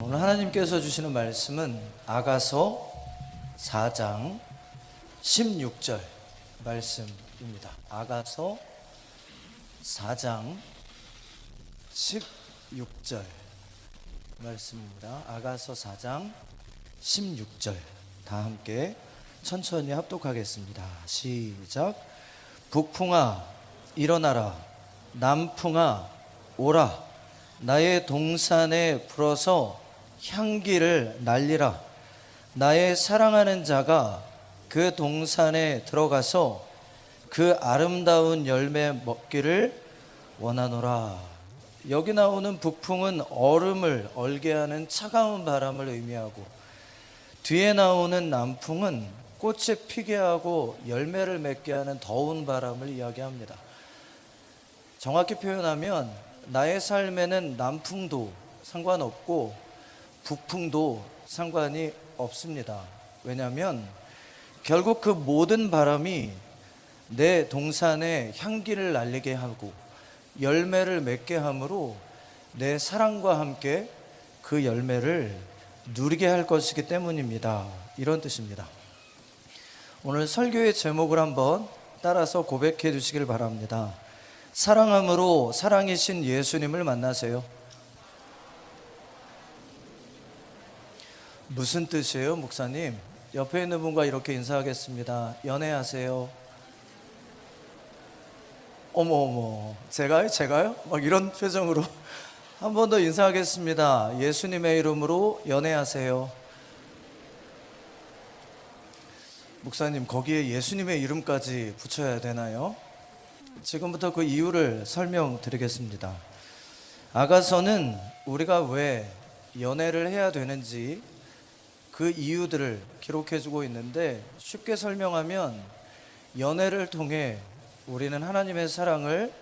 오늘 하나님께서 주시는 말씀은 아가서 4장 16절 말씀입니다. 아가서 4장 16절 말씀입니다. 아가서 4장 16절 다 함께 천천히 합독하겠습니다. 시작. 북풍아 일어나라, 남풍아 오라, 나의 동산에 불어서 향기를 날리라. 나의 사랑하는 자가 그 동산에 들어가서 그 아름다운 열매 먹기를 원하노라. 여기 나오는 북풍은 얼음을 얼게 하는 차가운 바람을 의미하고, 뒤에 나오는 남풍은 꽃이 피게 하고 열매를 맺게 하는 더운 바람을 이야기합니다. 정확히 표현하면 나의 삶에는 남풍도 상관없고 북풍도 상관이 없습니다. 왜냐하면 결국 그 모든 바람이 내 동산에 향기를 날리게 하고 열매를 맺게 함으로 내 사랑과 함께 그 열매를 누리게 할 것이기 때문입니다. 이런 뜻입니다. 오늘 설교의 제목을 한번 따라서 고백해 주시길 바랍니다. 사랑함으로 사랑이신 예수님을 만나세요. 무슨 뜻이에요, 목사님? 옆에 있는 분과 이렇게 인사하겠습니다. 연애하세요. 어머, 제가요? 막 이런 표정으로 한 번 더 인사하겠습니다. 예수님의 이름으로 연애하세요. 목사님, 거기에 예수님의 이름까지 붙여야 되나요? 지금부터 그 이유를 설명드리겠습니다. 아가서는 우리가 왜 연애를 해야 되는지 그 이유들을 기록해주고 있는데, 쉽게 설명하면 연애를 통해 우리는 하나님의 사랑을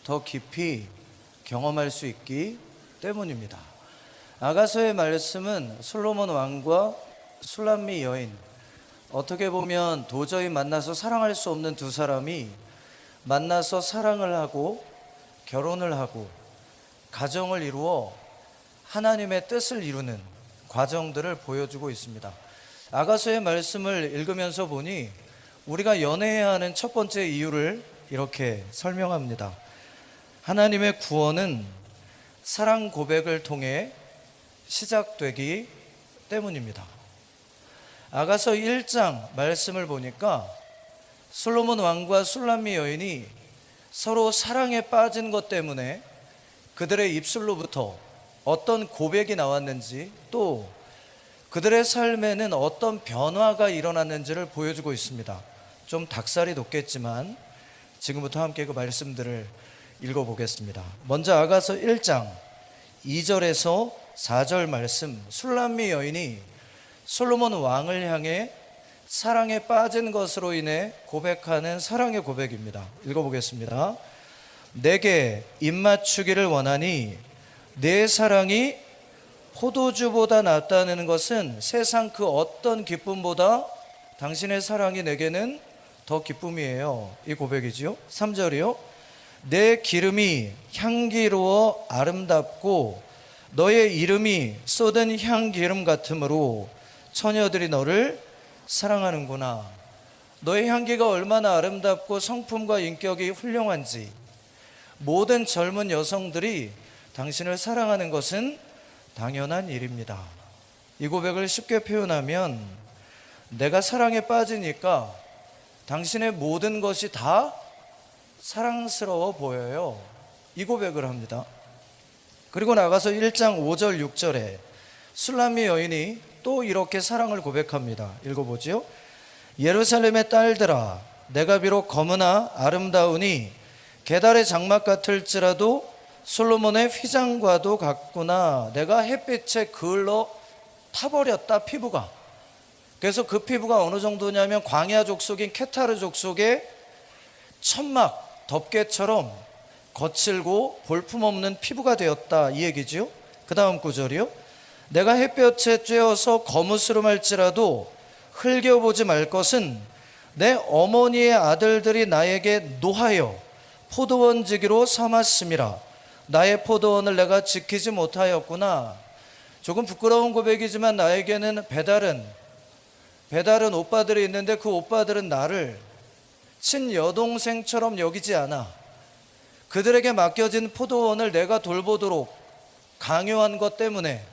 더 깊이 경험할 수 있기 때문입니다. 아가서의 말씀은 솔로몬 왕과 술람미 여인, 어떻게 보면 도저히 만나서 사랑할 수 없는 두 사람이 만나서 사랑을 하고 결혼을 하고 가정을 이루어 하나님의 뜻을 이루는 과정들을 보여주고 있습니다. 아가서의 말씀을 읽으면서 보니 우리가 연애해야 하는 첫 번째 이유를 이렇게 설명합니다. 하나님의 구원은 사랑 고백을 통해 시작되기 때문입니다. 아가서 1장 말씀을 보니까 솔로몬 왕과 술람미 여인이 서로 사랑에 빠진 것 때문에 그들의 입술로부터 어떤 고백이 나왔는지, 또 그들의 삶에는 어떤 변화가 일어났는지를 보여주고 있습니다. 좀 닭살이 돋겠지만 지금부터 함께 그 말씀들을 읽어보겠습니다. 먼저 아가서 1장 2절에서 4절 말씀, 술람미 여인이 솔로몬 왕을 향해 사랑에 빠진 것으로 인해 고백하는 사랑의 고백입니다. 읽어보겠습니다. 내게 입맞추기를 원하니 내 사랑이 포도주보다 낫다는 것은 세상 그 어떤 기쁨보다 당신의 사랑이 내게는 더 기쁨이에요. 이 고백이지요. 3절이요. 내 기름이 향기로워 아름답고 너의 이름이 쏟은 향기름 같으므로 처녀들이 너를 사랑하는구나. 너의 향기가 얼마나 아름답고 성품과 인격이 훌륭한지 모든 젊은 여성들이 당신을 사랑하는 것은 당연한 일입니다. 이 고백을 쉽게 표현하면 내가 사랑에 빠지니까 당신의 모든 것이 다 사랑스러워 보여요. 이 고백을 합니다. 그리고 나가서 1장 5절 6절에 술람미 여인이 또 이렇게 사랑을 고백합니다. 읽어보죠. 예루살렘의 딸들아, 내가 비록 검으나 아름다우니 게달의 장막 같을지라도 솔로몬의 휘장과도 같구나. 내가 햇빛에 그을러 타버렸다, 피부가. 그래서 그 피부가 어느 정도냐면 광야 족속인 케타르 족속의 천막 덮개처럼 거칠고 볼품없는 피부가 되었다, 이 얘기지요. 그 다음 구절이요. 내가 햇볕에 쬐어서 거무스름할지라도 흘겨보지 말 것은 내 어머니의 아들들이 나에게 노하여 포도원지기로 삼았음이라. 나의 포도원을 내가 지키지 못하였구나. 조금 부끄러운 고백이지만 나에게는 배다른 오빠들이 있는데 그 오빠들은 나를 친여동생처럼 여기지 않아. 그들에게 맡겨진 포도원을 내가 돌보도록 강요한 것 때문에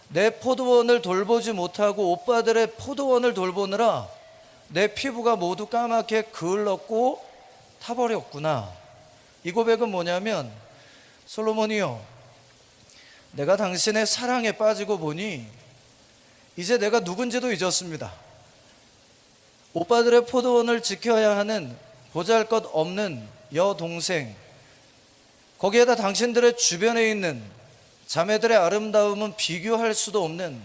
내 포도원을 돌보지 못하고 오빠들의 포도원을 돌보느라 내 피부가 모두 까맣게 그을렀고 타버렸구나. 이 고백은 뭐냐면, 솔로몬이요, 내가 당신의 사랑에 빠지고 보니 이제 내가 누군지도 잊었습니다. 오빠들의 포도원을 지켜야 하는 보잘것없는 여동생, 거기에다 당신들의 주변에 있는 자매들의 아름다움은 비교할 수도 없는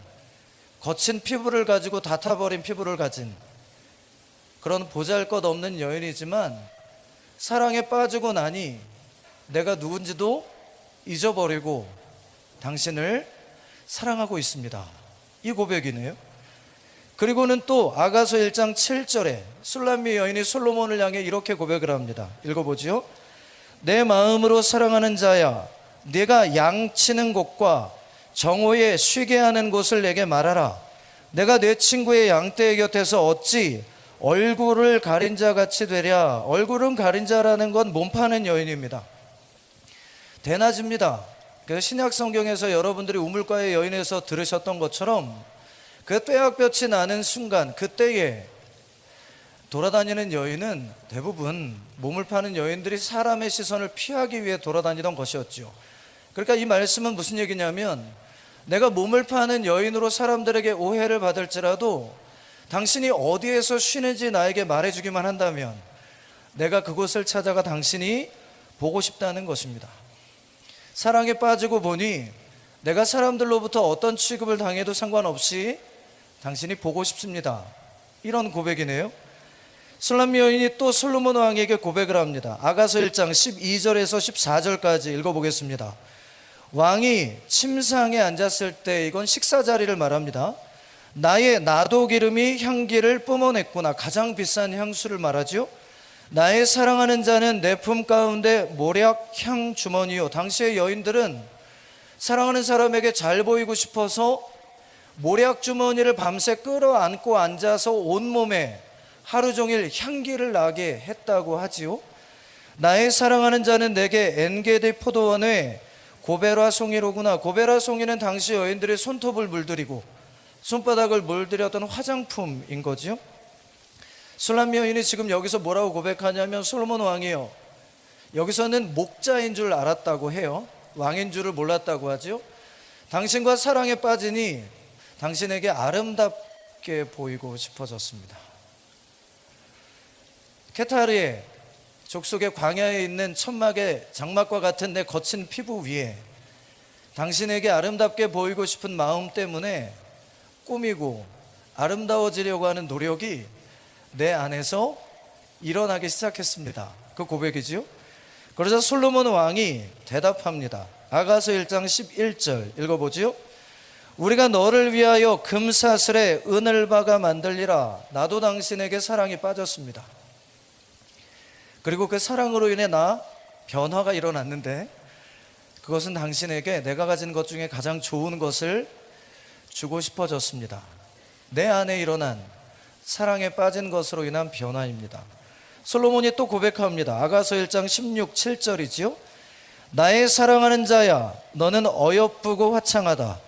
거친 피부를 가지고 다 타버린 피부를 가진 그런 보잘것없는 여인이지만 사랑에 빠지고 나니 내가 누군지도 잊어버리고 당신을 사랑하고 있습니다. 이 고백이네요. 그리고는 또 아가서 1장 7절에 술람미 여인이 솔로몬을 향해 이렇게 고백을 합니다. 읽어보지요. 내 마음으로 사랑하는 자야, 네가 양치는 곳과 정오에 쉬게 하는 곳을 내게 말하라. 내가 내 친구의 양떼의 곁에서 어찌 얼굴을 가린 자 같이 되랴. 얼굴은 가린 자라는 건 몸 파는 여인입니다. 대낮입니다. 그래서 신약 성경에서 여러분들이 우물가의 여인에서 들으셨던 것처럼 그 떼약볕이 나는 순간, 그때에 돌아다니는 여인은 대부분 몸을 파는 여인들이 사람의 시선을 피하기 위해 돌아다니던 것이었죠. 그러니까 이 말씀은 무슨 얘기냐면, 내가 몸을 파는 여인으로 사람들에게 오해를 받을지라도 당신이 어디에서 쉬는지 나에게 말해주기만 한다면 내가 그곳을 찾아가 당신이 보고 싶다는 것입니다. 사랑에 빠지고 보니 내가 사람들로부터 어떤 취급을 당해도 상관없이 당신이 보고 싶습니다. 이런 고백이네요. 술람미 여인이 또 솔로몬 왕에게 고백을 합니다. 아가서 1장 12절에서 14절까지 읽어보겠습니다. 왕이 침상에 앉았을 때, 이건 식사 자리를 말합니다. 나의 나도 기름이 향기를 뿜어냈구나. 가장 비싼 향수를 말하죠. 나의 사랑하는 자는 내 품 가운데 모략향 주머니요. 당시의 여인들은 사랑하는 사람에게 잘 보이고 싶어서 모략 주머니를 밤새 끌어안고 앉아서 온몸에 하루 종일 향기를 나게 했다고 하지요. 나의 사랑하는 자는 내게 엔게디 포도원에 고베라 송이로구나. 고베라 송이는 당시 여인들의 손톱을 물들이고 손바닥을 물들였던 화장품인 거지요. 술람미 여인이 지금 여기서 뭐라고 고백하냐면, 솔로몬 왕이요, 여기서는 목자인 줄 알았다고 해요. 왕인 줄을 몰랐다고 하지요. 당신과 사랑에 빠지니 당신에게 아름답게 보이고 싶어졌습니다. 케타르의 족속의 광야에 있는 천막의 장막과 같은 내 거친 피부 위에 당신에게 아름답게 보이고 싶은 마음 때문에 꾸미고 아름다워지려고 하는 노력이 내 안에서 일어나기 시작했습니다. 그 고백이지요. 그러자 솔로몬 왕이 대답합니다. 아가서 1장 11절 읽어보지요. 우리가 너를 위하여 금사슬에 은을 박아 만들리라. 나도 당신에게 사랑이 빠졌습니다. 그리고 그 사랑으로 인해 나 변화가 일어났는데, 그것은 당신에게 내가 가진 것 중에 가장 좋은 것을 주고 싶어졌습니다. 내 안에 일어난 사랑에 빠진 것으로 인한 변화입니다. 솔로몬이 또 고백합니다. 아가서 1장 16, 7절이지요. 나의 사랑하는 자야, 너는 어여쁘고 화창하다.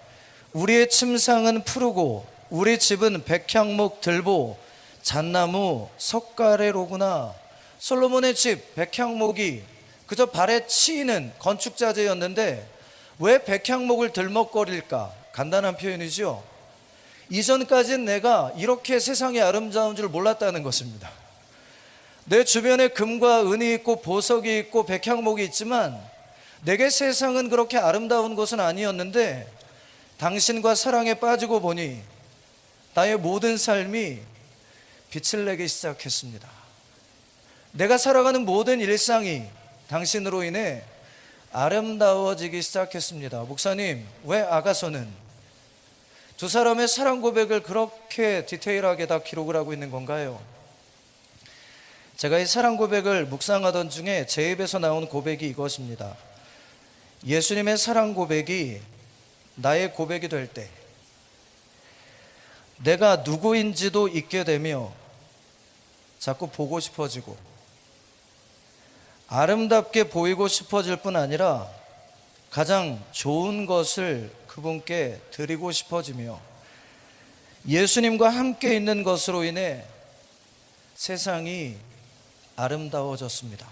우리의 침상은 푸르고 우리 집은 백향목 들보 잣나무 석가래로구나. 솔로몬의 집 백향목이 그저 발에 치이는 건축자재였는데 왜 백향목을 들먹거릴까? 간단한 표현이죠. 이전까지는 내가 이렇게 세상이 아름다운 줄 몰랐다는 것입니다. 내 주변에 금과 은이 있고 보석이 있고 백향목이 있지만 내게 세상은 그렇게 아름다운 것은 아니었는데, 당신과 사랑에 빠지고 보니 나의 모든 삶이 빛을 내기 시작했습니다. 내가 살아가는 모든 일상이 당신으로 인해 아름다워지기 시작했습니다. 목사님, 왜 아가서는 두 사람의 사랑 고백을 그렇게 디테일하게 다 기록을 하고 있는 건가요? 제가 이 사랑 고백을 묵상하던 중에 제 입에서 나온 고백이 이것입니다. 예수님의 사랑 고백이 나의 고백이 될 때 내가 누구인지도 잊게 되며 자꾸 보고 싶어지고 아름답게 보이고 싶어질 뿐 아니라 가장 좋은 것을 그분께 드리고 싶어지며 예수님과 함께 있는 것으로 인해 세상이 아름다워졌습니다.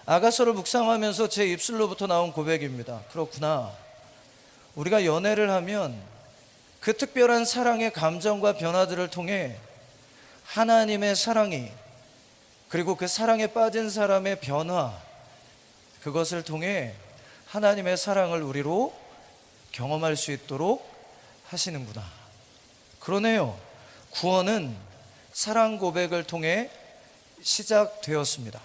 아가서를 묵상하면서 제 입술로부터 나온 고백입니다. 그렇구나. 우리가 연애를 하면 그 특별한 사랑의 감정과 변화들을 통해 하나님의 사랑이, 그리고 그 사랑에 빠진 사람의 변화, 그것을 통해 하나님의 사랑을 우리로 경험할 수 있도록 하시는구나. 그러네요. 구원은 사랑 고백을 통해 시작되었습니다.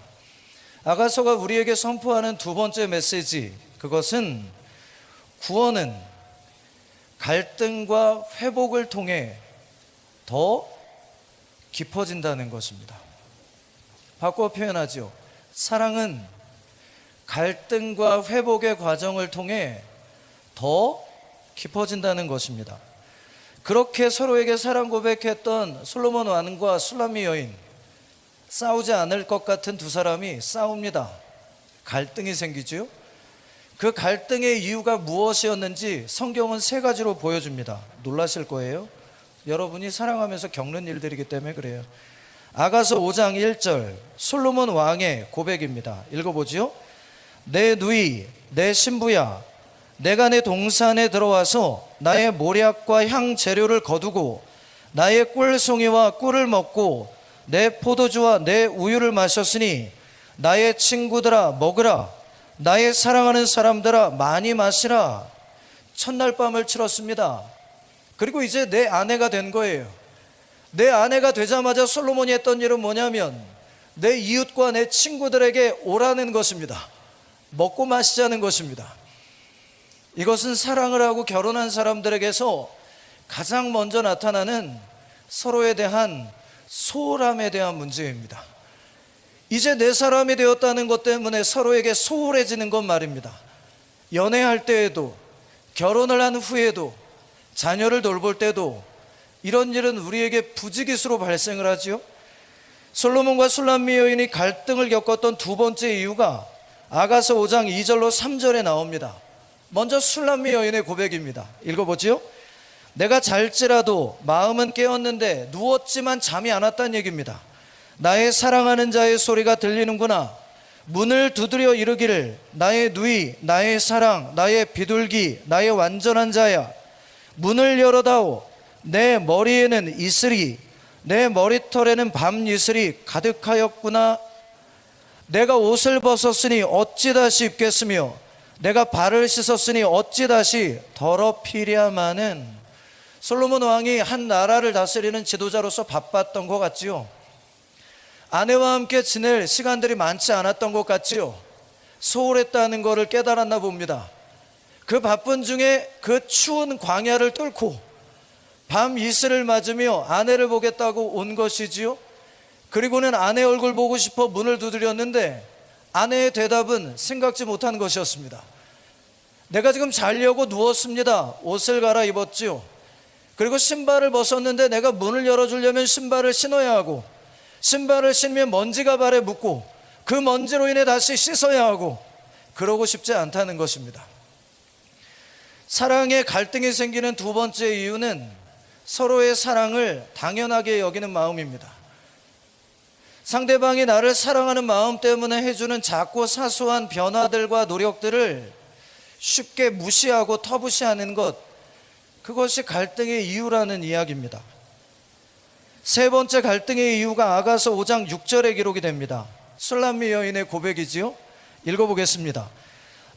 아가서가 우리에게 선포하는 두 번째 메시지, 그것은 구원은 갈등과 회복을 통해 더 깊어진다는 것입니다. 바꿔 표현하죠. 사랑은 갈등과 회복의 과정을 통해 더 깊어진다는 것입니다. 그렇게 서로에게 사랑 고백했던 솔로몬 왕과 술람미 여인, 싸우지 않을 것 같은 두 사람이 싸웁니다. 갈등이 생기죠. 그 갈등의 이유가 무엇이었는지 성경은 세 가지로 보여줍니다. 놀라실 거예요. 여러분이 사랑하면서 겪는 일들이기 때문에 그래요. 아가서 5장 1절 솔로몬 왕의 고백입니다. 읽어보지요. 내 누이, 내 신부야, 내가 내 동산에 들어와서 나의 모략과 향 재료를 거두고 나의 꿀송이와 꿀을 먹고 내 포도주와 내 우유를 마셨으니 나의 친구들아 먹으라, 나의 사랑하는 사람들아 많이 마시라. 첫날 밤을 치렀습니다. 그리고 이제 내 아내가 된 거예요. 내 아내가 되자마자 솔로몬이 했던 일은 뭐냐면 내 이웃과 내 친구들에게 오라는 것입니다. 먹고 마시자는 것입니다. 이것은 사랑을 하고 결혼한 사람들에게서 가장 먼저 나타나는 서로에 대한 소홀함에 대한 문제입니다. 이제 내 사람이 되었다는 것 때문에 서로에게 소홀해지는 것 말입니다. 연애할 때에도, 결혼을 한 후에도, 자녀를 돌볼 때도 이런 일은 우리에게 부지기수로 발생을 하지요. 솔로몬과 술람미 여인이 갈등을 겪었던 두 번째 이유가 아가서 5장 2절로 3절에 나옵니다. 먼저 술람미 여인의 고백입니다. 읽어보지요. 내가 잘지라도 마음은 깨었는데 누웠지만 잠이 안 왔다는 얘기입니다. 나의 사랑하는 자의 소리가 들리는구나. 문을 두드려 이르기를 나의 누이, 나의 사랑, 나의 비둘기, 나의 완전한 자야, 문을 열어다오. 내 머리에는 이슬이, 내 머리털에는 밤 이슬이 가득하였구나. 내가 옷을 벗었으니 어찌 다시 입겠으며 내가 발을 씻었으니 어찌 다시 더럽히랴마는. 솔로몬 왕이 한 나라를 다스리는 지도자로서 바빴던 것 같지요. 아내와 함께 지낼 시간들이 많지 않았던 것 같지요. 소홀했다는 것을 깨달았나 봅니다. 그 바쁜 중에 그 추운 광야를 뚫고 밤 이슬을 맞으며 아내를 보겠다고 온 것이지요. 그리고는 아내 얼굴 보고 싶어 문을 두드렸는데 아내의 대답은 생각지 못한 것이었습니다. 내가 지금 자려고 누웠습니다. 옷을 갈아입었지요. 그리고 신발을 벗었는데 내가 문을 열어주려면 신발을 신어야 하고, 신발을 신으면 먼지가 발에 묻고 그 먼지로 인해 다시 씻어야 하고, 그러고 싶지 않다는 것입니다. 사랑에 갈등이 생기는 두 번째 이유는 서로의 사랑을 당연하게 여기는 마음입니다. 상대방이 나를 사랑하는 마음 때문에 해주는 작고 사소한 변화들과 노력들을 쉽게 무시하고 터부시하는 것, 그것이 갈등의 이유라는 이야기입니다. 세 번째 갈등의 이유가 아가서 5장 6절에 기록이 됩니다. 술람미 여인의 고백이지요. 읽어보겠습니다.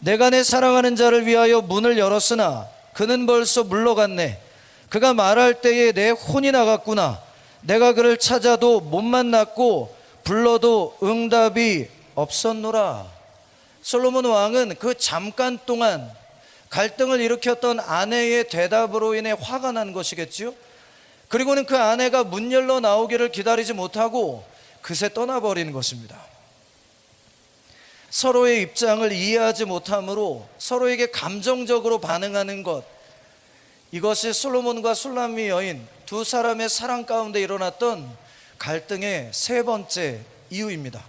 내가 내 사랑하는 자를 위하여 문을 열었으나 그는 벌써 물러갔네. 그가 말할 때에 내 혼이 나갔구나. 내가 그를 찾아도 못 만났고 불러도 응답이 없었노라. 솔로몬 왕은 그 잠깐 동안 갈등을 일으켰던 아내의 대답으로 인해 화가 난 것이겠지요. 그리고는 그 아내가 문 열러 나오기를 기다리지 못하고 그새 떠나버리는 것입니다. 서로의 입장을 이해하지 못함으로 서로에게 감정적으로 반응하는 것, 이것이 솔로몬과 술람미 여인 두 사람의 사랑 가운데 일어났던 갈등의 세 번째 이유입니다.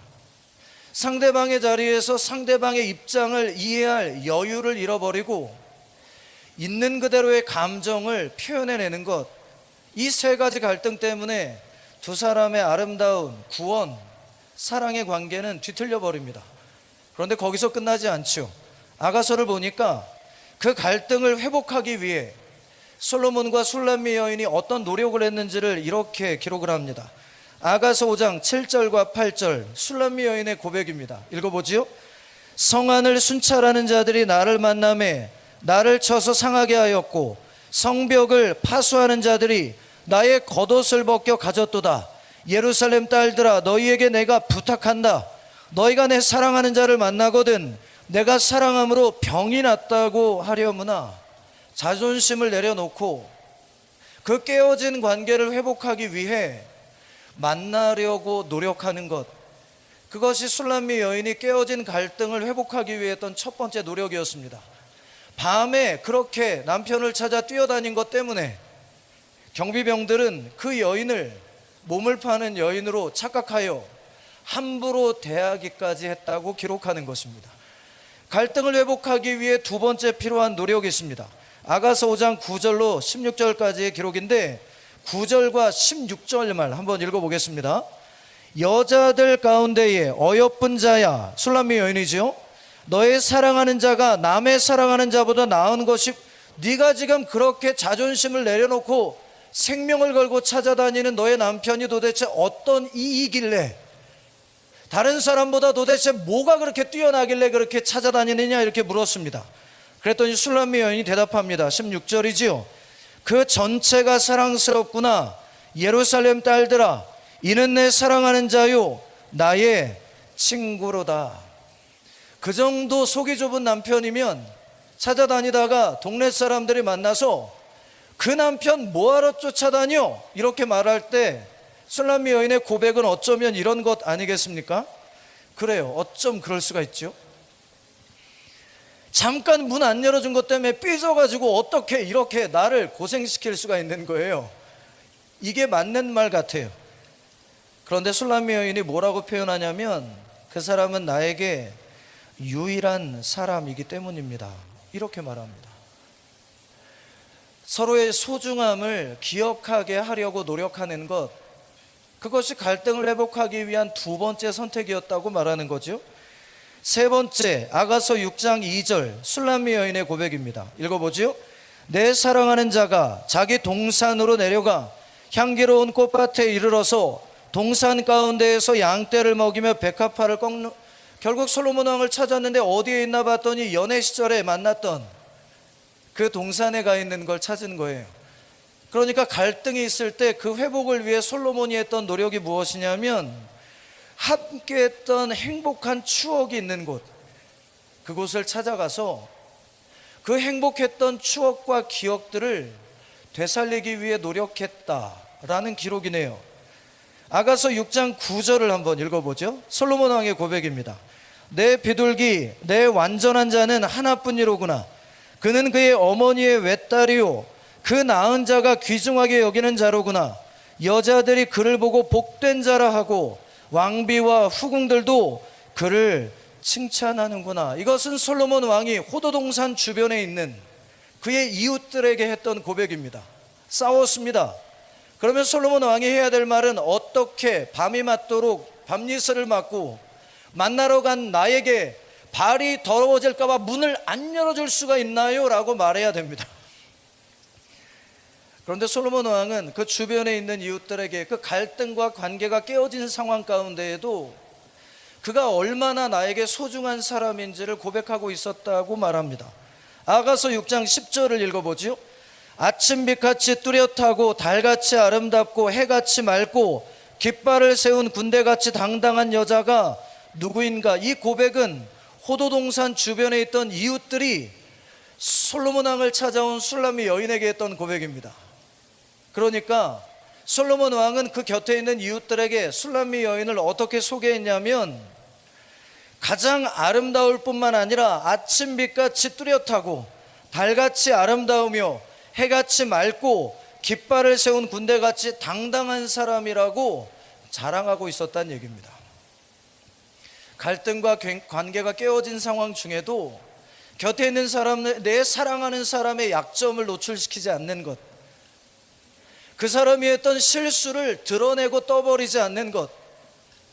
상대방의 자리에서 상대방의 입장을 이해할 여유를 잃어버리고 있는 그대로의 감정을 표현해내는 것, 이 세 가지 갈등 때문에 두 사람의 아름다운 구원, 사랑의 관계는 뒤틀려 버립니다. 그런데 거기서 끝나지 않죠. 아가서를 보니까 그 갈등을 회복하기 위해 솔로몬과 술람미 여인이 어떤 노력을 했는지를 이렇게 기록을 합니다. 아가서 5장 7절과 8절, 술람미 여인의 고백입니다. 읽어보지요. 성안을 순찰하는 자들이 나를 만나매 나를 쳐서 상하게 하였고, 성벽을 파수하는 자들이 나의 겉옷을 벗겨 가졌도다. 예루살렘 딸들아, 너희에게 내가 부탁한다. 너희가 내 사랑하는 자를 만나거든 내가 사랑함으로 병이 났다고 하려무나. 자존심을 내려놓고 그 깨어진 관계를 회복하기 위해 만나려고 노력하는 것, 그것이 술람미 여인이 깨어진 갈등을 회복하기 위해 했던 첫 번째 노력이었습니다. 밤에 그렇게 남편을 찾아 뛰어다닌 것 때문에 경비병들은 그 여인을 몸을 파는 여인으로 착각하여 함부로 대하기까지 했다고 기록하는 것입니다. 갈등을 회복하기 위해 두 번째 필요한 노력이 있습니다. 아가서 5장 9절로 16절까지의 기록인데 9절과 16절 말 한번 읽어보겠습니다. 여자들 가운데에 어여쁜 자야, 술람미 여인이죠. 너의 사랑하는 자가 남의 사랑하는 자보다 나은 것이, 네가 지금 그렇게 자존심을 내려놓고 생명을 걸고 찾아다니는 너의 남편이 도대체 어떤 이이길래, 다른 사람보다 도대체 뭐가 그렇게 뛰어나길래 그렇게 찾아다니느냐, 이렇게 물었습니다. 그랬더니 술람미 여인이 대답합니다. 16절이지요. 그 전체가 사랑스럽구나. 예루살렘 딸들아, 이는 내 사랑하는 자요 나의 친구로다. 그 정도 속이 좁은 남편이면 찾아다니다가 동네 사람들이 만나서 그 남편 뭐하러 쫓아다녀? 이렇게 말할 때 술람미 여인의 고백은 어쩌면 이런 것 아니겠습니까? 그래요, 어쩜 그럴 수가 있죠. 잠깐 문 안 열어준 것 때문에 삐져가지고 어떻게 이렇게 나를 고생시킬 수가 있는 거예요. 이게 맞는 말 같아요. 그런데 술람미 여인이 뭐라고 표현하냐면, 그 사람은 나에게 유일한 사람이기 때문입니다, 이렇게 말합니다. 서로의 소중함을 기억하게 하려고 노력하는 것, 그것이 갈등을 회복하기 위한 두 번째 선택이었다고 말하는 거죠. 세 번째, 아가서 6장 2절, 술람미 여인의 고백입니다. 읽어보지요. 내 사랑하는 자가 자기 동산으로 내려가 향기로운 꽃밭에 이르러서 동산 가운데에서 양떼를 먹이며 백합화를 꺾는, 결국 솔로몬 왕을 찾았는데 어디에 있나 봤더니 연애 시절에 만났던 그 동산에 가 있는 걸 찾은 거예요. 그러니까 갈등이 있을 때 그 회복을 위해 솔로몬이 했던 노력이 무엇이냐면, 함께 했던 행복한 추억이 있는 곳, 그곳을 찾아가서 그 행복했던 추억과 기억들을 되살리기 위해 노력했다라는 기록이네요. 아가서 6장 9절을 한번 읽어보죠. 솔로몬 왕의 고백입니다. 내 비둘기, 내 완전한 자는 하나뿐이로구나. 그는 그의 어머니의 외딸이요 그 낳은 자가 귀중하게 여기는 자로구나. 여자들이 그를 보고 복된 자라 하고 왕비와 후궁들도 그를 칭찬하는구나. 이것은 솔로몬 왕이 호도동산 주변에 있는 그의 이웃들에게 했던 고백입니다. 싸웠습니다. 그러면 솔로몬 왕이 해야 될 말은, 어떻게 밤이 맞도록 밤이슬을 맞고 만나러 간 나에게 발이 더러워질까 봐 문을 안 열어줄 수가 있나요? 라고 말해야 됩니다. 그런데 솔로몬 왕은 그 주변에 있는 이웃들에게 그 갈등과 관계가 깨어진 상황 가운데에도 그가 얼마나 나에게 소중한 사람인지를 고백하고 있었다고 말합니다. 아가서 6장 10절을 읽어보지요. 아침빛같이 뚜렷하고 달같이 아름답고 해같이 맑고 깃발을 세운 군대같이 당당한 여자가 누구인가? 이 고백은 호도동산 주변에 있던 이웃들이 솔로몬 왕을 찾아온 술람미 여인에게 했던 고백입니다. 그러니까 솔로몬 왕은 그 곁에 있는 이웃들에게 술람미 여인을 어떻게 소개했냐면, 가장 아름다울 뿐만 아니라 아침빛같이 뚜렷하고 달같이 아름다우며 해같이 맑고 깃발을 세운 군대같이 당당한 사람이라고 자랑하고 있었다는 얘기입니다. 갈등과 관계가 깨어진 상황 중에도 곁에 있는 사람, 내 사랑하는 사람의 약점을 노출시키지 않는 것, 그 사람이 했던 실수를 드러내고 떠버리지 않는 것,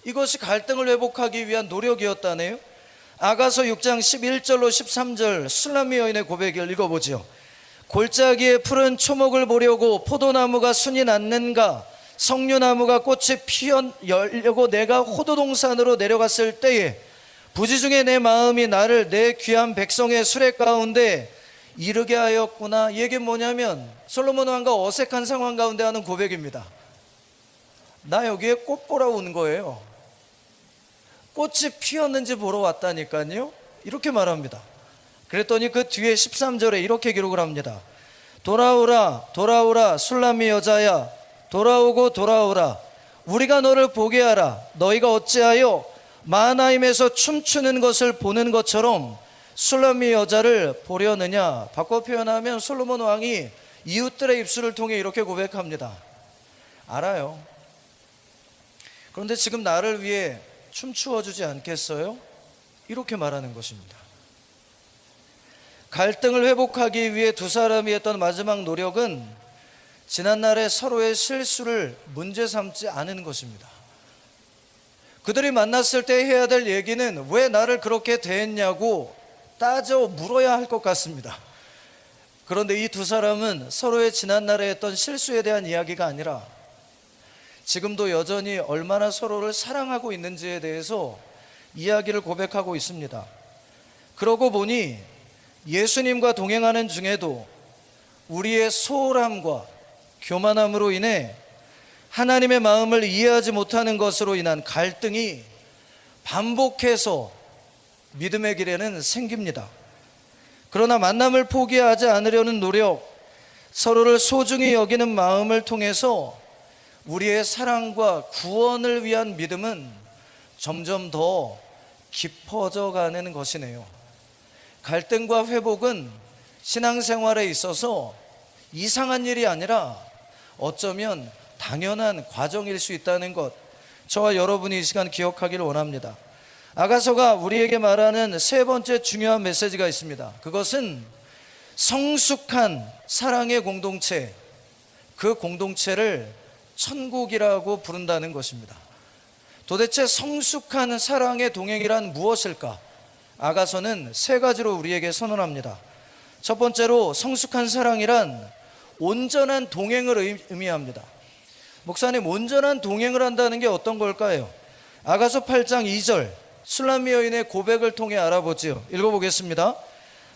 이것이 갈등을 회복하기 위한 노력이었다네요. 아가서 6장 11절로 13절 술람미 여인의 고백을 읽어보죠. 골짜기에 푸른 초목을 보려고 포도나무가 순이 났는가, 석류나무가 꽃이 피어열려고 내가 호도동산으로 내려갔을 때에 부지 중에 내 마음이 나를 내 귀한 백성의 수레 가운데 이르게 하였구나. 이 얘기는 뭐냐면 솔로몬 왕과 어색한 상황 가운데 하는 고백입니다. 나 여기에 꽃 보러 온 거예요. 꽃이 피었는지 보러 왔다니까요. 이렇게 말합니다. 그랬더니 그 뒤에 13절에 이렇게 기록을 합니다. 돌아오라 돌아오라 술람미 여자야, 돌아오고 돌아오라. 우리가 너를 보게 하라. 너희가 어찌하여 마하나임에서 춤추는 것을 보는 것처럼 술람미 여자를 보려느냐. 바꿔 표현하면 솔로몬 왕이 이웃들의 입술을 통해 이렇게 고백합니다. 알아요. 그런데 지금 나를 위해 춤추어 주지 않겠어요? 이렇게 말하는 것입니다. 갈등을 회복하기 위해 두 사람이 했던 마지막 노력은 지난날의 서로의 실수를 문제 삼지 않은 것입니다. 그들이 만났을 때 해야 될 얘기는 왜 나를 그렇게 대했냐고 따져 물어야 할 것 같습니다. 그런데 이 두 사람은 서로의 지난날에 했던 실수에 대한 이야기가 아니라 지금도 여전히 얼마나 서로를 사랑하고 있는지에 대해서 이야기를 고백하고 있습니다. 그러고 보니 예수님과 동행하는 중에도 우리의 소홀함과 교만함으로 인해 하나님의 마음을 이해하지 못하는 것으로 인한 갈등이 반복해서 믿음의 길에는 생깁니다. 그러나 만남을 포기하지 않으려는 노력, 서로를 소중히 여기는 마음을 통해서 우리의 사랑과 구원을 위한 믿음은 점점 더 깊어져 가는 것이네요. 갈등과 회복은 신앙생활에 있어서 이상한 일이 아니라 어쩌면 당연한 과정일 수 있다는 것, 저와 여러분이 이 시간 기억하기를 원합니다. 아가서가 우리에게 말하는 세 번째 중요한 메시지가 있습니다. 그것은 성숙한 사랑의 공동체, 그 공동체를 천국이라고 부른다는 것입니다. 도대체 성숙한 사랑의 동행이란 무엇일까? 아가서는 세 가지로 우리에게 선언합니다. 첫 번째로 성숙한 사랑이란 온전한 동행을 의미합니다. 목사님, 온전한 동행을 한다는 게 어떤 걸까요? 아가서 8장 2절 술람미 여인의 고백을 통해 알아보지요. 읽어보겠습니다.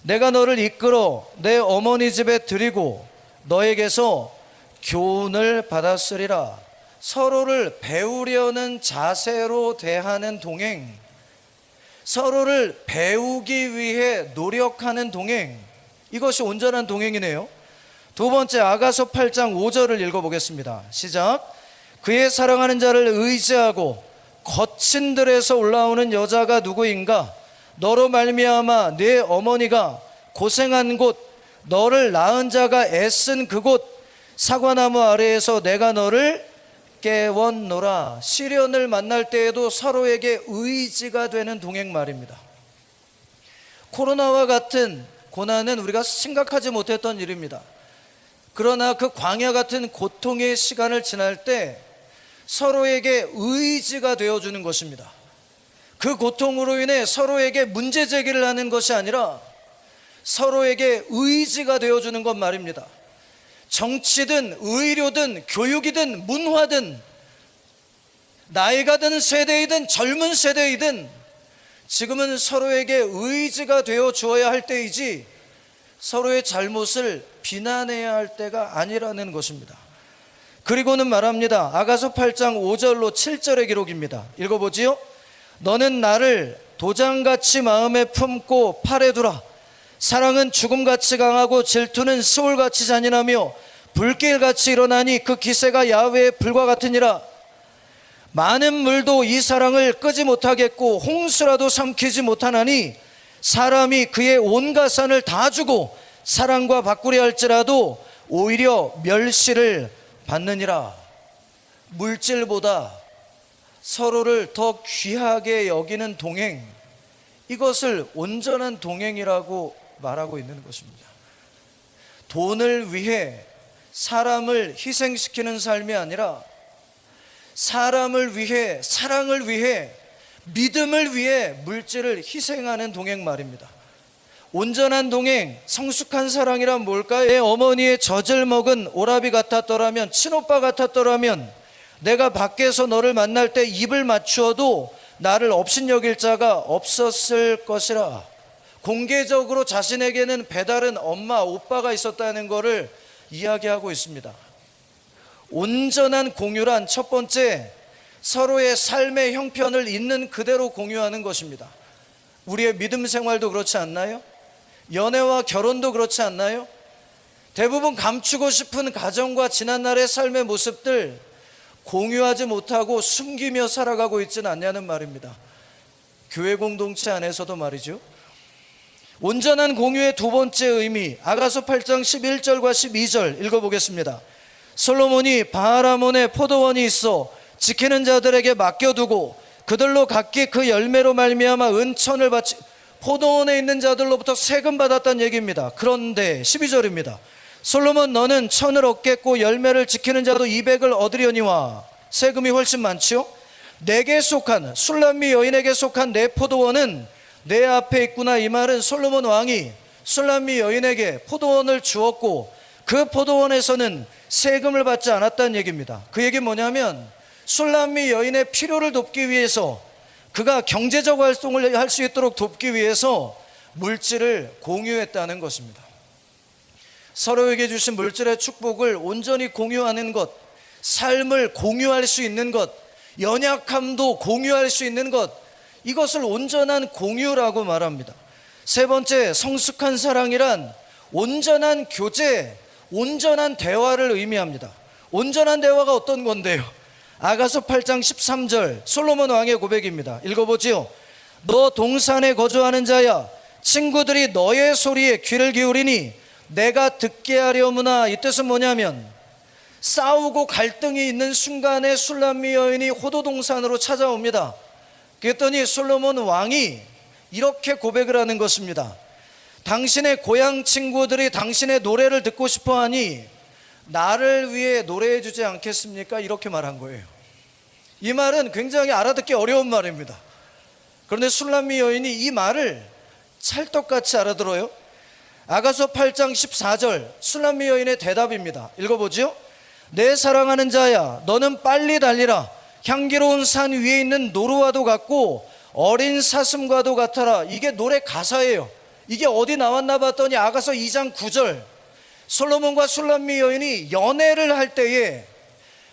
내가 너를 이끌어 내 어머니 집에 드리고 너에게서 교훈을 받았으리라. 서로를 배우려는 자세로 대하는 동행, 서로를 배우기 위해 노력하는 동행, 이것이 온전한 동행이네요. 두 번째, 아가서 8장 5절을 읽어보겠습니다. 시작. 그의 사랑하는 자를 의지하고 거친 들에서 올라오는 여자가 누구인가? 너로 말미암아 네 어머니가 고생한 곳, 너를 낳은 자가 애쓴 그곳 사과나무 아래에서 내가 너를 깨웠노라. 시련을 만날 때에도 서로에게 의지가 되는 동행 말입니다. 코로나와 같은 고난은 우리가 생각하지 못했던 일입니다. 그러나 그 광야 같은 고통의 시간을 지날 때 서로에게 의지가 되어주는 것입니다. 그 고통으로 인해 서로에게 문제 제기를 하는 것이 아니라 서로에게 의지가 되어주는 것 말입니다. 정치든 의료든 교육이든 문화든 나이가 든 세대이든 젊은 세대이든 지금은 서로에게 의지가 되어 주어야 할 때이지 서로의 잘못을 비난해야 할 때가 아니라는 것입니다. 그리고는 말합니다. 아가서 8장 5절로 7절의 기록입니다. 읽어보지요. 너는 나를 도장같이 마음에 품고 팔에 두라. 사랑은 죽음같이 강하고 질투는 스올같이 잔인하며 불길같이 일어나니 그 기세가 야훼의 불과 같으니라. 많은 물도 이 사랑을 끄지 못하겠고 홍수라도 삼키지 못하나니 사람이 그의 온갖 산을 다 주고 사랑과 바꾸려 할지라도 오히려 멸시를 받느니라. 물질보다 서로를 더 귀하게 여기는 동행, 이것을 온전한 동행이라고 말하고 있는 것입니다. 돈을 위해 사람을 희생시키는 삶이 아니라 사람을 위해, 사랑을 위해, 믿음을 위해 물질을 희생하는 동행 말입니다. 온전한 동행, 성숙한 사랑이란 뭘까요? 내 어머니의 젖을 먹은 오라비 같았더라면, 친오빠 같았더라면 내가 밖에서 너를 만날 때 입을 맞추어도 나를 업신여길 자가 없었을 것이라. 공개적으로 자신에게는 배다른 엄마, 오빠가 있었다는 것을 이야기하고 있습니다. 온전한 공유란 첫 번째, 서로의 삶의 형편을 있는 그대로 공유하는 것입니다. 우리의 믿음 생활도 그렇지 않나요? 연애와 결혼도 그렇지 않나요? 대부분 감추고 싶은 가정과 지난날의 삶의 모습들 공유하지 못하고 숨기며 살아가고 있지는 않냐는 말입니다. 교회 공동체 안에서도 말이죠. 온전한 공유의 두 번째 의미, 아가서 8장 11절과 12절 읽어보겠습니다. 솔로몬이 바알하몬에 포도원이 있어 지키는 자들에게 맡겨두고 그들로 각기 그 열매로 말미암아 은천을 바치, 포도원에 있는 자들로부터 세금 받았다는 얘기입니다. 그런데 12절입니다. 솔로몬 너는 천을 얻겠고 열매를 지키는 자도 200을 얻으려니와 세금이 훨씬 많지요. 내게 속한 술람미 여인에게 속한 내 포도원은 내 앞에 있구나. 이 말은 솔로몬 왕이 술람미 여인에게 포도원을 주었고 그 포도원에서는 세금을 받지 않았다는 얘기입니다. 그 얘기는 뭐냐면 술람미 여인의 필요를 돕기 위해서, 그가 경제적 활동을 할 수 있도록 돕기 위해서 물질을 공유했다는 것입니다. 서로에게 주신 물질의 축복을 온전히 공유하는 것, 삶을 공유할 수 있는 것, 연약함도 공유할 수 있는 것, 이것을 온전한 공유라고 말합니다. 세 번째, 성숙한 사랑이란 온전한 교제, 온전한 대화를 의미합니다. 온전한 대화가 어떤 건데요? 아가서 8장 13절 솔로몬 왕의 고백입니다. 읽어보지요. 너 동산에 거주하는 자야, 친구들이 너의 소리에 귀를 기울이니 내가 듣게 하려무나. 이 뜻은 뭐냐면 싸우고 갈등이 있는 순간에 술람미 여인이 호도동산으로 찾아옵니다. 그랬더니 솔로몬 왕이 이렇게 고백을 하는 것입니다. 당신의 고향 친구들이 당신의 노래를 듣고 싶어하니 나를 위해 노래해 주지 않겠습니까? 이렇게 말한 거예요. 이 말은 굉장히 알아듣기 어려운 말입니다. 그런데 술람미 여인이 이 말을 찰떡같이 알아들어요. 아가서 8장 14절 술람미 여인의 대답입니다. 읽어보죠. 내 사랑하는 자야, 너는 빨리 달리라. 향기로운 산 위에 있는 노루와도 같고 어린 사슴과도 같아라. 이게 노래 가사예요. 이게 어디 나왔나 봤더니 아가서 2장 9절 솔로몬과 술람미 여인이 연애를 할 때에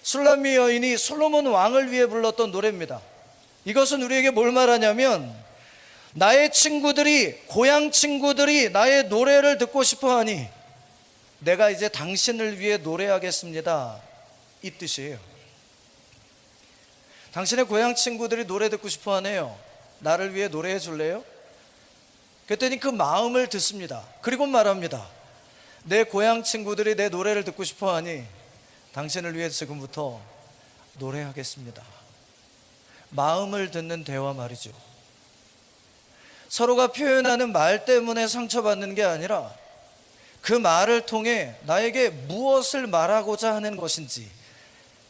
술람미 여인이 솔로몬 왕을 위해 불렀던 노래입니다. 이것은 우리에게 뭘 말하냐면 나의 친구들이, 고향 친구들이 나의 노래를 듣고 싶어하니 내가 이제 당신을 위해 노래하겠습니다, 이 뜻이에요. 당신의 고향 친구들이 노래 듣고 싶어하네요. 나를 위해 노래해 줄래요? 그랬더니 그 마음을 듣습니다. 그리고 말합니다. 내 고향 친구들이 내 노래를 듣고 싶어하니 당신을 위해 지금부터 노래하겠습니다. 마음을 듣는 대화 말이죠. 서로가 표현하는 말 때문에 상처받는 게 아니라 그 말을 통해 나에게 무엇을 말하고자 하는 것인지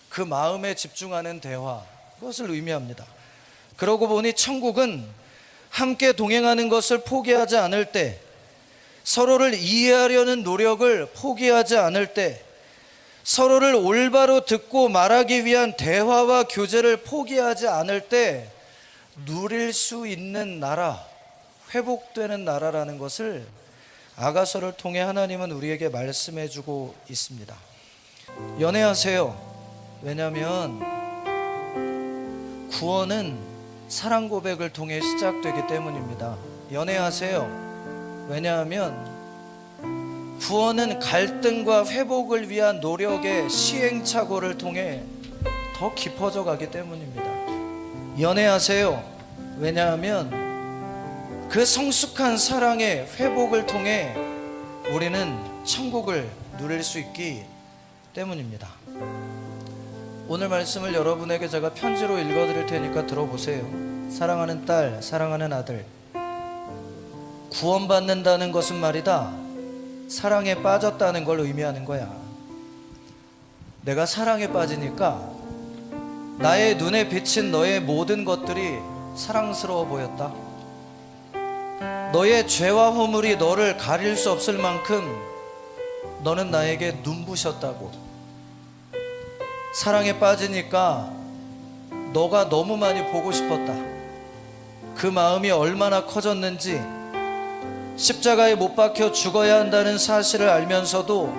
그 마음에 집중하는 대화, 그것을 의미합니다. 그러고 보니 천국은 함께 동행하는 것을 포기하지 않을 때, 서로를 이해하려는 노력을 포기하지 않을 때, 서로를 올바로 듣고 말하기 위한 대화와 교제를 포기하지 않을 때 누릴 수 있는 나라, 회복되는 나라라는 것을 아가서를 통해 하나님은 우리에게 말씀해 주고 있습니다. 연애하세요. 왜냐하면 구원은 사랑 고백을 통해 시작되기 때문입니다. 연애하세요. 왜냐하면 구원은 갈등과 회복을 위한 노력의 시행착오를 통해 더 깊어져 가기 때문입니다. 연애하세요. 왜냐하면 그 성숙한 사랑의 회복을 통해 우리는 천국을 누릴 수 있기 때문입니다. 오늘 말씀을 여러분에게 제가 편지로 읽어드릴 테니까 들어보세요. 사랑하는 딸, 사랑하는 아들, 구원받는다는 것은 말이다, 사랑에 빠졌다는 걸 의미하는 거야. 내가 사랑에 빠지니까 나의 눈에 비친 너의 모든 것들이 사랑스러워 보였다. 너의 죄와 허물이 너를 가릴 수 없을 만큼 너는 나에게 눈부셨다고. 사랑에 빠지니까 너가 너무 많이 보고 싶었다. 그 마음이 얼마나 커졌는지, 십자가에 못 박혀 죽어야 한다는 사실을 알면서도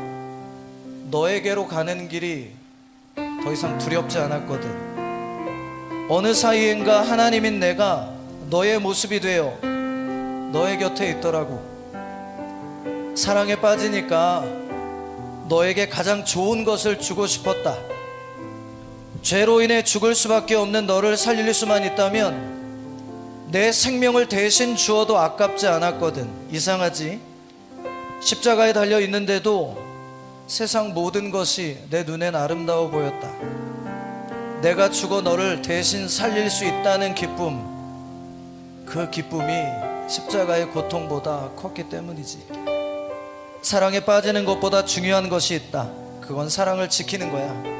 너에게로 가는 길이 더 이상 두렵지 않았거든. 어느 사이인가 하나님인 내가 너의 모습이 되어 너의 곁에 있더라고. 사랑에 빠지니까 너에게 가장 좋은 것을 주고 싶었다. 죄로 인해 죽을 수밖에 없는 너를 살릴 수만 있다면 내 생명을 대신 주어도 아깝지 않았거든. 이상하지? 십자가에 달려 있는데도 세상 모든 것이 내 눈엔 아름다워 보였다. 내가 죽어 너를 대신 살릴 수 있다는 기쁨, 그 기쁨이 십자가의 고통보다 컸기 때문이지. 사랑에 빠지는 것보다 중요한 것이 있다. 그건 사랑을 지키는 거야.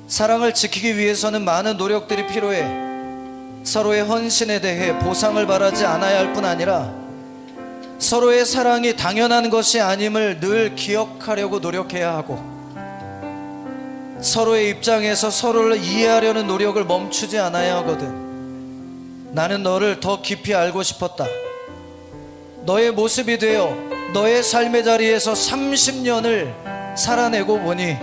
사랑을 지키기 위해서는 많은 노력들이 필요해. 서로의 헌신에 대해 보상을 바라지 않아야 할 뿐 아니라 서로의 사랑이 당연한 것이 아님을 늘 기억하려고 노력해야 하고, 서로의 입장에서 서로를 이해하려는 노력을 멈추지 않아야 하거든. 나는 너를 더 깊이 알고 싶었다. 너의 모습이 되어 너의 삶의 자리에서 30년을 살아내고 보니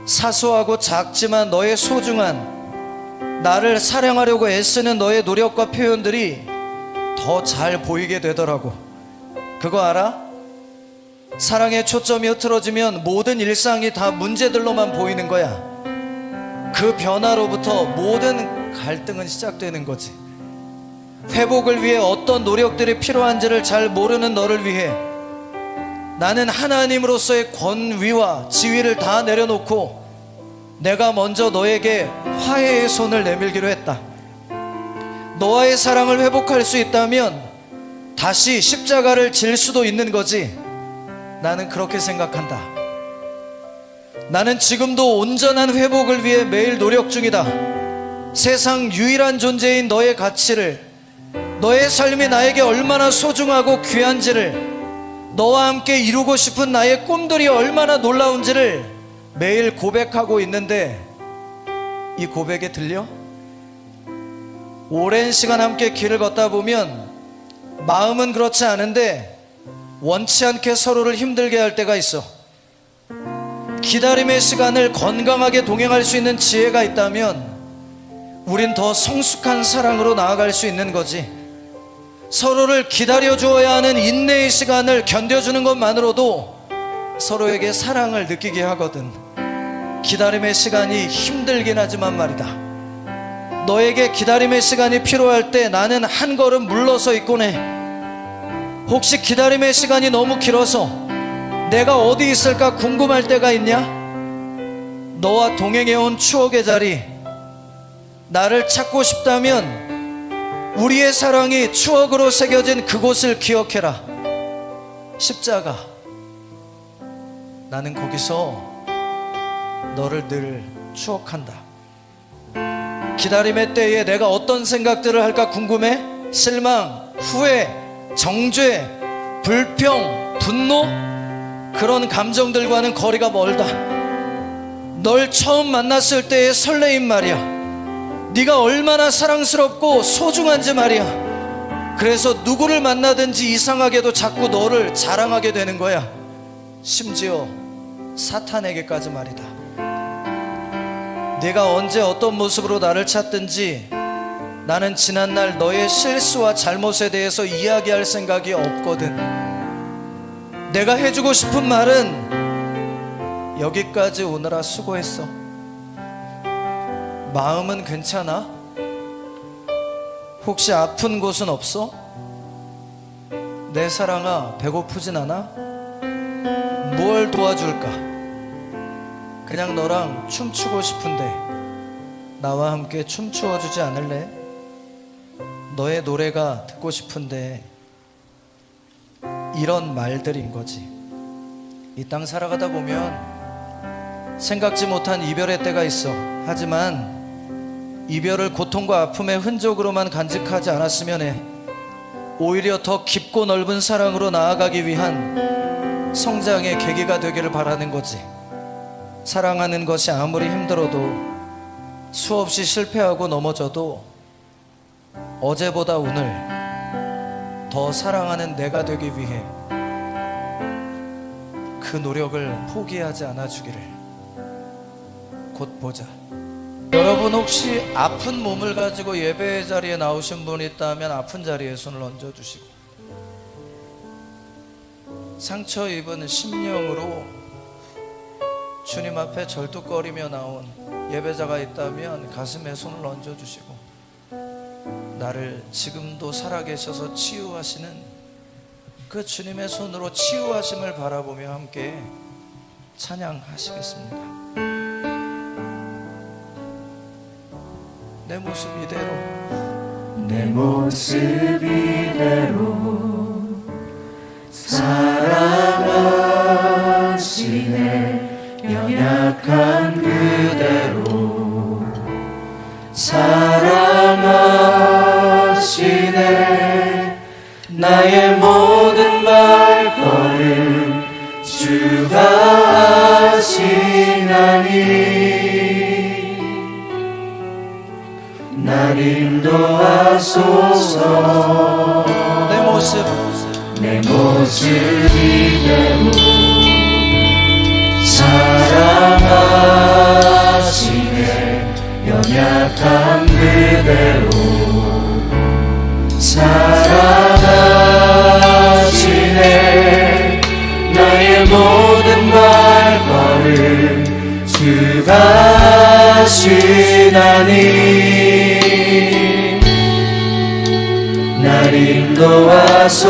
사소하고 작지만 너의 소중한, 나를 사랑하려고 애쓰는 너의 노력과 표현들이 더 잘 보이게 되더라고. 그거 알아? 사랑의 초점이 흐트러지면 모든 일상이 다 문제들로만 보이는 거야. 그 변화로부터 모든 갈등은 시작되는 거지. 회복을 위해 어떤 노력들이 필요한지를 잘 모르는 너를 위해 나는 하나님으로서의 권위와 지위를 다 내려놓고 내가 먼저 너에게 화해의 손을 내밀기로 했다. 너와의 사랑을 회복할 수 있다면 다시 십자가를 질 수도 있는 거지. 나는 그렇게 생각한다. 나는 지금도 온전한 회복을 위해 매일 노력 중이다. 세상 유일한 존재인 너의 가치를, 너의 삶이 나에게 얼마나 소중하고 귀한지를, 너와 함께 이루고 싶은 나의 꿈들이 얼마나 놀라운지를 매일 고백하고 있는데 이 고백에 들려? 오랜 시간 함께 길을 걷다 보면 마음은 그렇지 않은데 원치 않게 서로를 힘들게 할 때가 있어. 기다림의 시간을 건강하게 동행할 수 있는 지혜가 있다면 우린 더 성숙한 사랑으로 나아갈 수 있는 거지. 서로를 기다려주어야 하는 인내의 시간을 견뎌주는 것만으로도 서로에게 사랑을 느끼게 하거든. 기다림의 시간이 힘들긴 하지만 말이다, 너에게 기다림의 시간이 필요할 때 나는 한 걸음 물러서 있곤 해. 혹시 기다림의 시간이 너무 길어서 내가 어디 있을까 궁금할 때가 있냐? 너와 동행해온 추억의 자리, 나를 찾고 싶다면 우리의 사랑이 추억으로 새겨진 그곳을 기억해라. 십자가. 나는 거기서 너를 늘 추억한다. 기다림의 때에 내가 어떤 생각들을 할까 궁금해? 실망, 후회, 정죄, 불평, 분노, 그런 감정들과는 거리가 멀다. 널 처음 만났을 때의 설레임 말이야. 네가 얼마나 사랑스럽고 소중한지 말이야. 그래서 누구를 만나든지 이상하게도 자꾸 너를 자랑하게 되는 거야. 심지어 사탄에게까지 말이다. 네가 언제 어떤 모습으로 나를 찾든지 나는 지난날 너의 실수와 잘못에 대해서 이야기할 생각이 없거든. 내가 해주고 싶은 말은 여기까지 오느라 수고했어. 마음은 괜찮아? 혹시 아픈 곳은 없어? 내 사랑아, 배고프진 않아? 뭘 도와줄까? 그냥 너랑 춤추고 싶은데 나와 함께 춤추어 주지 않을래? 너의 노래가 듣고 싶은데. 이런 말들인 거지. 이 땅 살아가다 보면 생각지 못한 이별의 때가 있어. 하지만 이별을 고통과 아픔의 흔적으로만 간직하지 않았으면 해. 오히려 더 깊고 넓은 사랑으로 나아가기 위한 성장의 계기가 되기를 바라는 거지. 사랑하는 것이 아무리 힘들어도, 수없이 실패하고 넘어져도 어제보다 오늘 더 사랑하는 내가 되기 위해 그 노력을 포기하지 않아주기를. 곧 보자. 여러분, 혹시 아픈 몸을 가지고 예배 자리에 나오신 분이 있다면 아픈 자리에 손을 얹어주시고, 상처 입은 심령으로 주님 앞에 절뚝거리며 나온 예배자가 있다면 가슴에 손을 얹어주시고, 나를 지금도 살아계셔서 치유하시는 그 주님의 손으로 치유하심을 바라보며 함께 찬양하시겠습니다. 내 모습 이대로, 내 모습 이대로 사랑하시네. 연약한 그대로 사랑하시네. 나의 모든 발걸음 주가 하시나니 날 인도하소서. 내 내 모습 이대로 사랑하시네. 연약한 그대로 사랑하시네. 나의 모든 발걸음 주가 하시나니 날 인도하소서.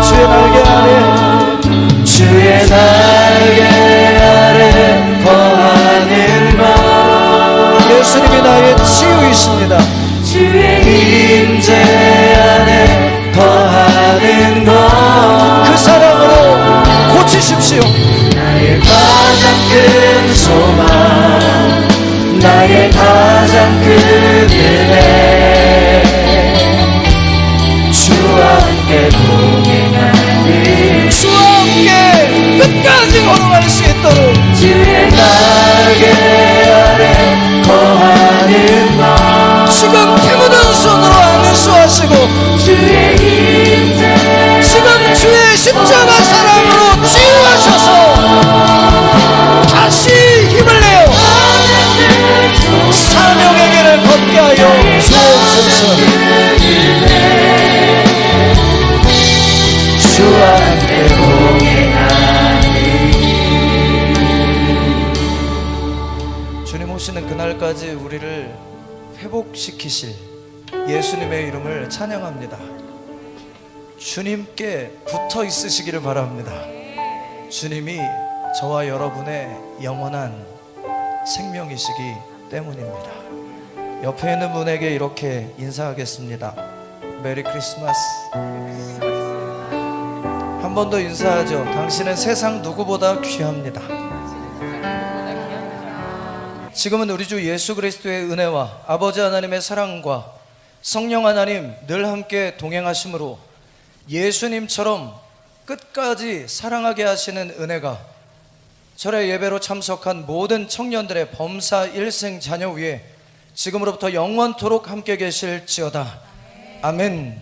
주의 날개 아래, 주의 날개 아래 거하는 것. 예수님이 나의 치유이십니다. 주의 임재 안에 거하는 것. 그 사랑으로 고치십시오. 나의 가장 큰 소망, 나의 가장 큰 은혜. 주와 함께 동행하니 주와 함께 끝까지 걸어갈 수 있도록 주의 날개 아래 거하는 것. 지금 피 묻은 손으로 안수하시고, 주의 임재 지금 주의 십자가 사랑으로 치유하셔서 다시 힘을 내어 사명의 길을 걷게 하여 주옵소서. 주와 함께 동행하니. 주님 오시는 그날까지 우리를 회복시키실 예수님의 이름을 찬양합니다. 주님께 붙어 있으시기를 바랍니다. 주님이 저와 여러분의 영원한 생명이시기 때문입니다. 옆에 있는 분에게 이렇게 인사하겠습니다. 메리 크리스마스. 한 번 더 인사하죠. 당신은 세상 누구보다 귀합니다. 지금은 우리 주 예수 그리스도의 은혜와 아버지 하나님의 사랑과 성령 하나님 늘 함께 동행하심으로 예수님처럼 끝까지 사랑하게 하시는 은혜가 절의 예배로 참석한 모든 청년들의 범사 일생 자녀 위에 지금으로부터 영원토록 함께 계실지어다. 아멘.